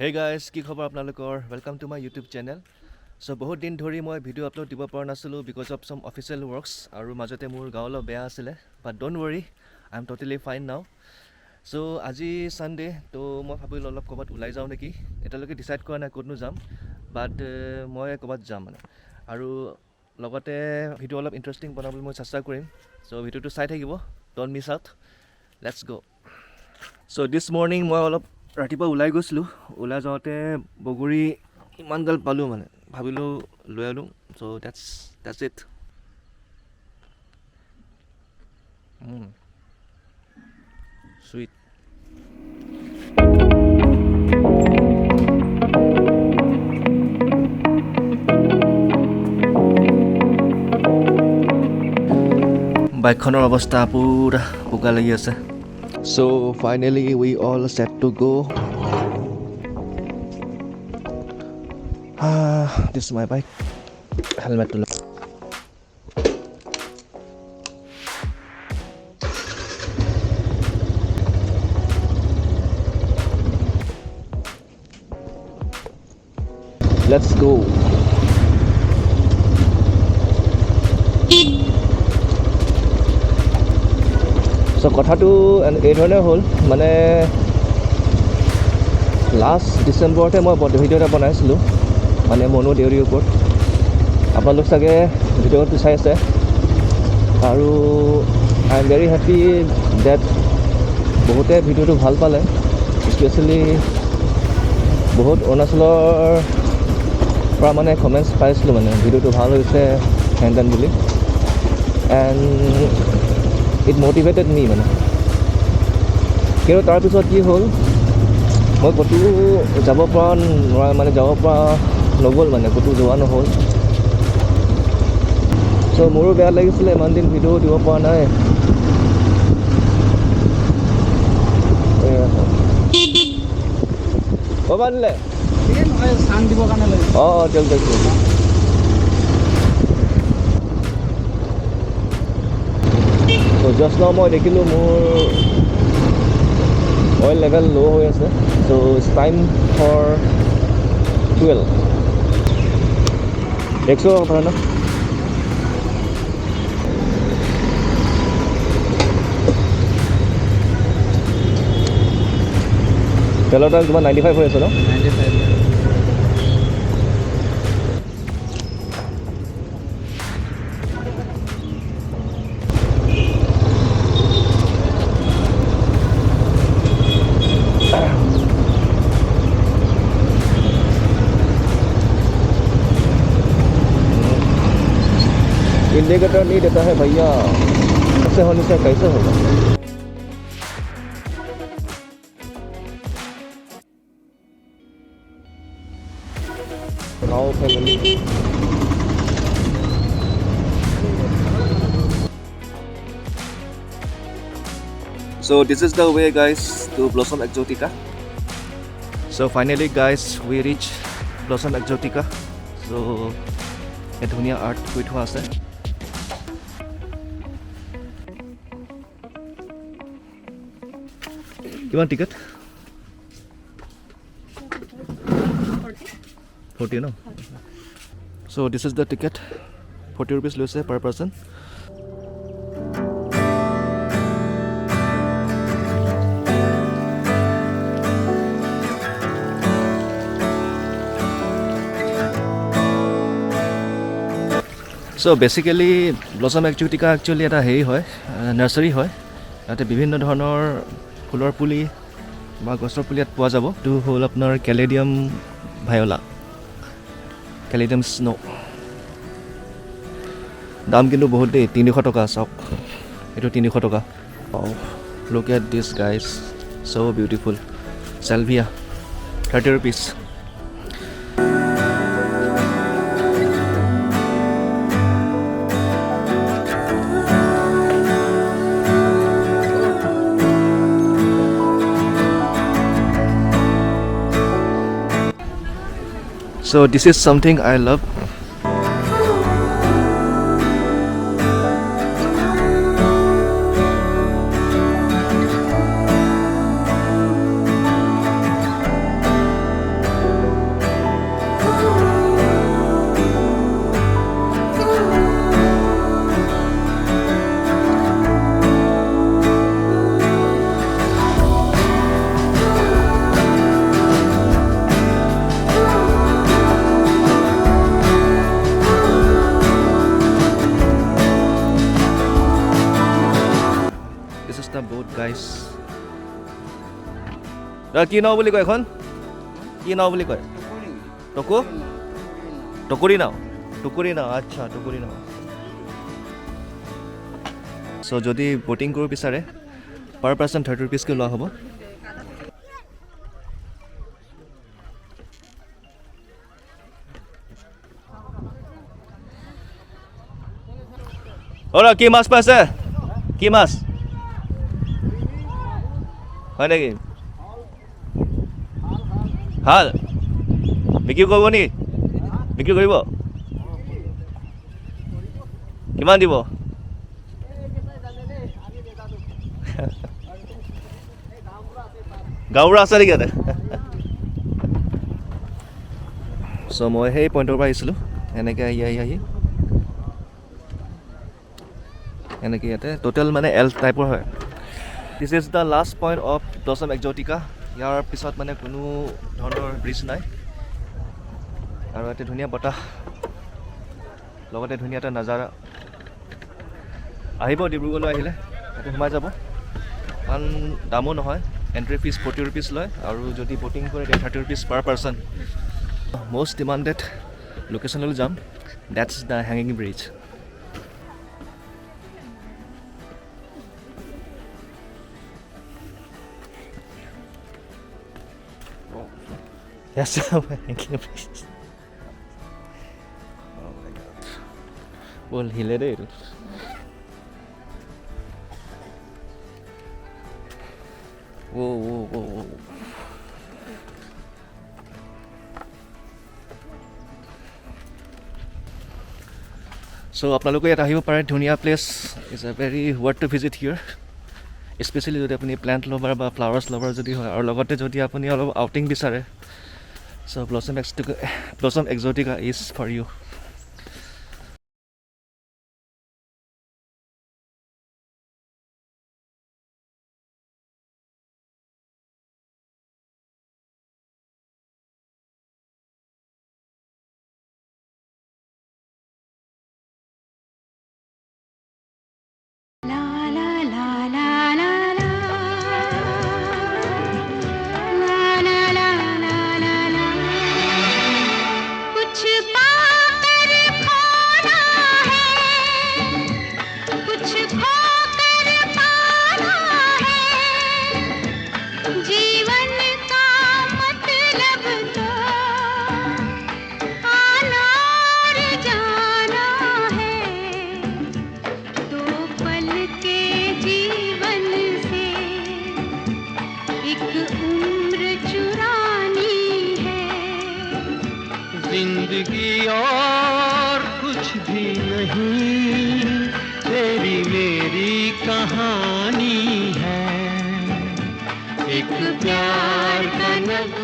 Hey guys, কি খবৰ আপোনালোকৰ? Welcome to my YouTube channel. So বহুত দিন ধৰি মই ভিডিঅ' আপলোড দিব পৰা নাছিলোঁ because of some official works আৰু মাজতে মোৰ গা অলপ বেয়া আছিলে. But don't worry, I'm totally fine now. So আজি Sunday, তো মই ভাবিলোঁ অলপ ক'ৰবাত ওলাই যাওঁ নেকি. এতিয়ালৈকে ডিচাইড কৰা নাই ক'তনো যাম, বাট মই ক'ৰবাত যাম মানে. আৰু লগতে ভিডিঅ' অলপ ইণ্টাৰেষ্টিং বনাবলৈ মই চেষ্টা কৰিম. So ভিডিঅ'টো চাই থাকিব, don't miss out. Let's go. So this morning মই অলপ ৰাতিপুৱা ওলাই গৈছিলোঁ. ওলাই যাওঁতে বগৰী ইমানগাল পালোঁ মানে, ভাবিলোঁ লৈ আনো. চ' that's it. Sweet. বাইকখনৰ অৱস্থা পুৰা বোকা লাগি আছে. So finally we all set to go. This is my bike. Helmet to look. Let's go. So কথাটো এই ধৰণে হ'ল মানে লাষ্ট ডিচেম্বৰতে মই ভিডিঅ' এটা বনাইছিলোঁ মানে মনো দেউৰীৰ ওপৰত. আপোনালোক চাগে ভিডিঅ'টো চাই আছে আৰু I am very happy that বহুতে ভিডিঅ'টো ভাল পালে. স্পেচিয়েলি বহুত অৰুণাচলৰ পৰা মানে কমেণ্টছ পাইছিলোঁ মানে ভিডিঅ'টো ভাল হৈছে হেন তেন বুলি. এণ্ড ইট মটিভেটেড মি মানে. কিন্তু তাৰপিছত কি হ'ল, মই ক'তো যাব পৰা নগ'ল মানে, ক'তো যোৱা নহ'ল. চ' মোৰো বেয়া লাগিছিলে ইমান দিন ভিডিঅ' দিব পৰা নাই. ক'বা দিলে অঁ দিয়ক দিয়ক. চ' জাষ্ট নাও মই দেখিলোঁ মোৰ অইল লেভেল ল' হৈ আছে. চ' ইটছ টাইম ফৰ 12. একশো কথা ন তেলৰ দাম কিমান 95 হৈ আছে ন? 95. इंडिकेटर नहीं देता है भैया, ऐसे होने से कैसे होगा? Now family. So this is the way guys to Blossom Exotica. So finally guys we reach Blossom Exotica. So a ধুনীয়া আৰ্ট কৰি থোৱা আছে. কিমান ticket? 40 no? So this is the ticket. 40 rupees লৈছে per person. So basically Blossom Exotica actually এটা হেৰি হয়, nursery হয়. ইয়াতে বিভিন্ন ধৰণৰ ফুলৰ পুলি বা গছৰ পুলি ইয়াত পোৱা যাব. এইটো হ'ল আপোনাৰ কেলেডিয়াম ভায়লা, কেলেডিয়াম স্নো. দাম কিন্তু বহুত দেই, 300 টকা. চাওক এইটো 300 টকা. Look at this guys, so' beautiful. চেলভিয়া 30 rupees. So this is something I love. কি নাও বুলি কয় এখন কি নাও বুলি কয় টকুৰি নাও আচ্ছা টকুৰি নাও চ' যদি ব'টিং কৰিব বিচাৰে পাৰ পাৰ্চন 30 rupeesকৈ লোৱা হ'ব কি মাছ পাইছে কি মাছ হয় নেকি ভাল বিক্ৰী কৰিব নেকি বিক্ৰী কৰিব কিমান দিব গাঁৱৰ আছে নেকি ইয়াতে চ' মই সেই পইণ্টৰ পৰা আহিছিলোঁ এনেকৈ আহি এনেকৈ ইয়াতে টোটেল মানে এল টাইপৰ হয় this is the last point of blossom exotica ইয়াৰ পিছত মানে কোনো ধৰণৰ ব্ৰিজ নাই আৰু ইয়াতে ধুনীয়া বতাহ লগতে ধুনীয়া এটা নাজাৰা আহিব ডিব্ৰুগড়লৈ আহিলে ইয়াতে সোমাই যাব কাৰণ দামো নহয় এণ্ট্ৰি ফিজ 40 rupees লয় আৰু যদি ব'টিং কৰে 30 rupees পাৰ পাৰ্চন most demanded লোকেশ্যনলৈ যাম that's the hanging bridge yes hanging bridge oh my god বল হিলে দেই এইটো whoa So আপোনালোকে ইয়াত আহিব পাৰে ধুনীয়া place is a very worth to visit here especially যদি আপুনি প্লেণ্ট লভাৰ বা ফ্লাৱাৰ্ছ লভাৰ যদি হয় আৰু লগতে যদি আপুনি অলপ আউটিং বিচাৰে so' Blossom Exotica is for you जिंदगी और कुछ भी नहीं तेरी मेरी कहानी है एक प्यार का